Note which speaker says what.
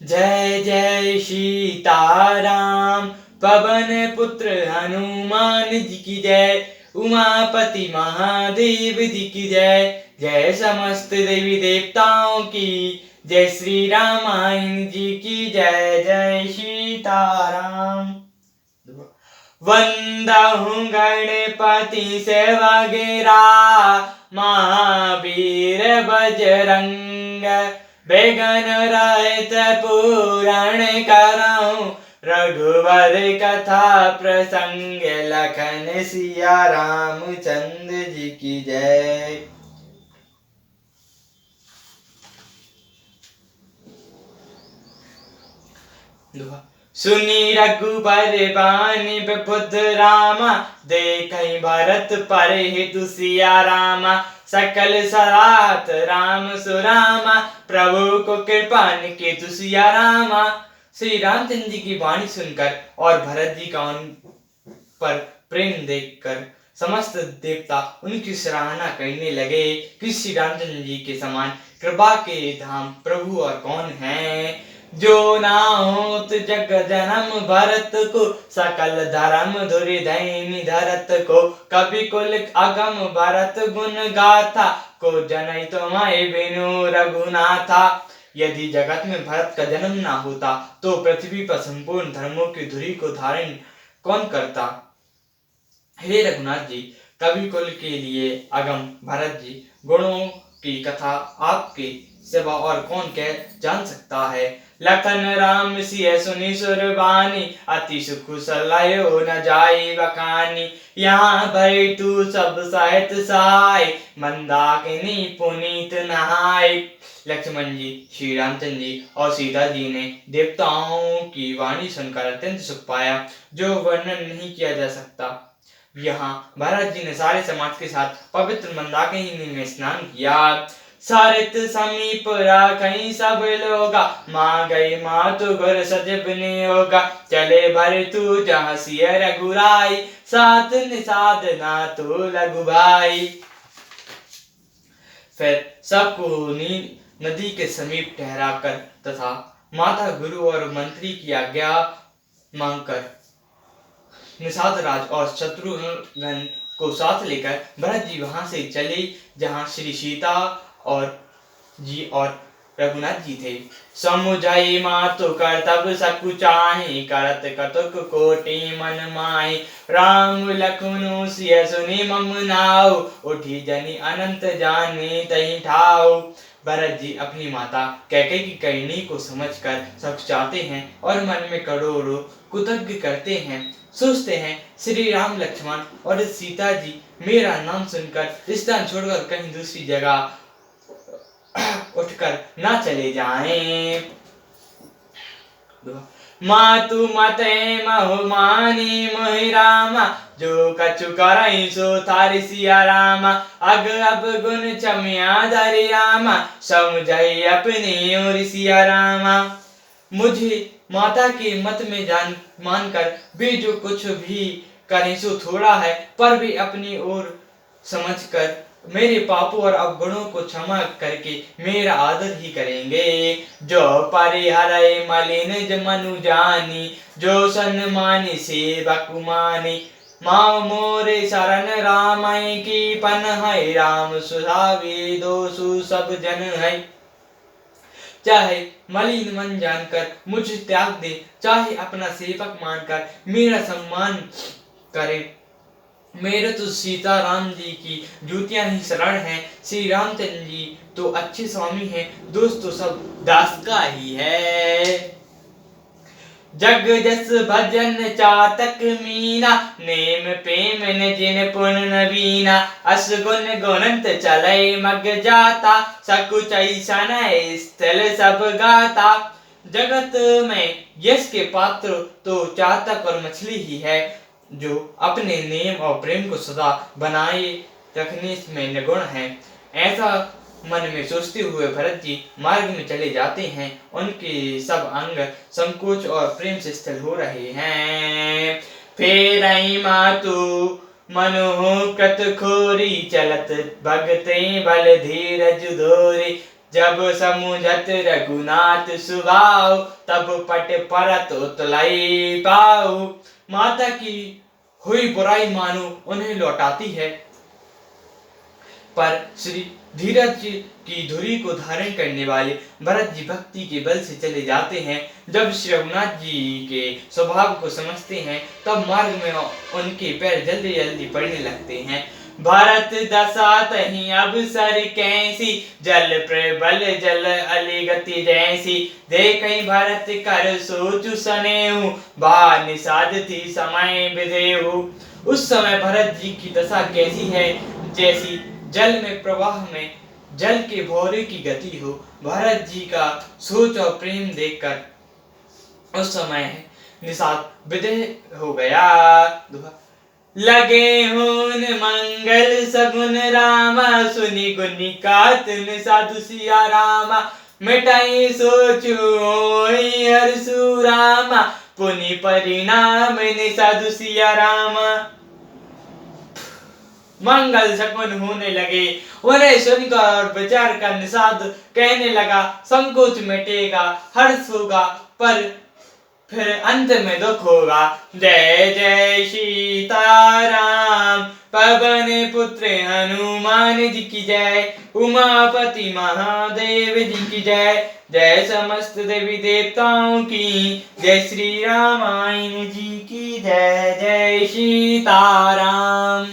Speaker 1: जय जय सीताराम। पवन पुत्र हनुमान जी की जय। उमापति महादेव जी की जय। जय समस्त देवी देवताओं की जय। श्री रामायण जी की जय। जय सीताराम। वंदहु गणपति सेवा गेरा महावीर बजरंग। बेगन रहित पुराण करऊं रघुवर कथा प्रसंग। लखन सिया रामचंद्र जी की जय। सुनी रघुबर बानी प्रबुद्ध रामा। देखई भरत पर हितु सिया रामा। सकल सराहत राम सुरामा। प्रभु को कृपा निकेतु सिया रामा। श्री रामचंद्र जी की वाणी सुनकर और भरत जी का उन पर प्रेम देखकर समस्त देवता उनकी सराहना करने लगे कि श्री रामचंद्र जी के समान कृपा के धाम प्रभु और कौन है। जो ना होत जग जन्म भरत को सकल धर्म धुरि धैनी धरत को। कवि कुल अगम भरत गुण गाथा को जनई तुम्हारे बिनु रघुनाथा। यदि जगत में भरत का जन्म ना होता तो पृथ्वी पर संपूर्ण धर्मों की धुरी को धारण कौन करता। हे रघुनाथ जी, कवि कुल के लिए अगम भरत जी गुणों की कथा आपके सिवा और कौन कह जान सकता है। लखन राम सिय सुनि सुरबानी। अति सुख सलायो न जाए बखानी। यहाँ भय तू सब सहित सहाय। मंदाकिनी पुनीत नहाय। लक्ष्मण जी, श्री रामचंद्र जी और सीता जी ने देवताओं की वाणी सुनकर अत्यंत सुख पाया जो वर्णन नहीं किया जा सकता। यहाँ भरत जी ने सारे समाज के साथ पवित्र मंदाकिनी में स्नान किया। सारित समीप राखई सब लोगा। माँ गई मातु गुर सजब नियोगा। चले भर तू जहाँ सिय रघुराई। साथ निषाद ना तू लघु भाई। फिर सबको नदी के समीप ठहराकर तथा माता गुरु और मंत्री की आज्ञा मांगकर निषाद राज और शत्रुघ्न को साथ लेकर भरत जी वहां से चले जहां श्री सीता और जी और रघुनाथ जी थे। समुझई मातु कर्तव्य सकुचाहि। करत कतुक कोटि मन माहि। राम लखनऊ सिय सुनि मम नाउ। उठी जनि अनंत जाने तहि ठाउ। भरत जी अपनी माता कैकेयी की करनी को समझकर सकुचाते हैं और मन में करोड़ों कृतज्ञ करते हैं। सोचते हैं श्री राम लक्ष्मण और सीता जी मेरा नाम सुनकर स्थान छोड़कर कहीं दूसरी जगह उठकर ना चले जाएं। मातु मते महुमानी मोहि रामा। जो कछु करई सो थारि सिया रामा। अग अब गुण क्षम्या धरि रामा। समुझई अपनी ओर सिया रामा। मुझे माता के मत में जान मानकर वे जो कुछ भी करें सो थोड़ा है पर वे अपनी ओर समझकर मेरे पापों और अवगुणों को क्षमा करके मेरा आदर ही करेंगे। जो परिहरय मलिन मनु जानी। जो सन्मानी सेवक मानी। माँ मोरे शरण रामय की पन है। राम सुधावे दोषु सब जन है। चाहे मलिन मन जानकर मुझे त्याग दे, चाहे अपना सेवक मानकर मेरा सम्मान करे। मेरे तो सीता राम जी की जूतियां ही शरण हैं। श्री रामचंद्र जी तो अच्छे स्वामी हैं, दोस्त तो सब दास का ही है। जग जस भजन चातक मीना। नेम प्रेम न जिन पुन नवीना। अस गुण गुणंत चलय मग जाता। सकुचई सनय स्थल सब गाता। जगत में यश के पात्र तो चातक और मछली ही है जो अपने नेम और प्रेम को सदा बनाए रखने में निगुण है। ऐसा मन में सोचते हुए भरत जी मार्ग में चले जाते हैं। उनके सब अंग संकोच और प्रेम से स्थल हो रहे हैं। फेरई मातु मनु कृत खोरी। चलत भगते बल धीरज धोरी। जब समुझत रघुनाथ सुगाओ, तब पट परत उतलाई पाओ। माता की हुई बुराई मानो उन्हें लौटाती है, पर श्री धीरज जी की धुरी को धारण करने वाले भरत जी भक्ति के बल से चले जाते हैं। जब श्री रघुनाथ जी के स्वभाव को समझते हैं, तब मार्ग में उनके पैर जल्दी जल्दी पड़ने लगते हैं। भरत दशा तही अवसर कैसी, जल प्रबल जल अली गति जैसी। देखहि भरत कर सोचु सनेहु, बा निषाद थी समय विधेहु। उस समय भरत जी की दशा कैसी है, जैसी जल में प्रवाह में जल के भौरे की गति हो। भरत जी का सोच और प्रेम देखकर उस समय निषाद विदेह हो गया। लगे हुन मंगल सगुन रामा, सुनी गुनी कात निषाद सिया रामा। मिटाई सोचु होई हरसु रामा, पुनि परिणाम निषाद सिया रामा। मंगल शकुन होने लगे, उन्हें सुनकर और विचार कर निषाद कहने लगा, संकोच मिटेगा, हर्ष होगा, पर फिर अंत में दुख होगा। जय जय सीताराम, पवन पुत्र हनुमान जी की जय, उमापति महादेव जी की जय। जय समस्त देवी देवताओं की जय, श्री रामायण जी की जय। जय सीताराम।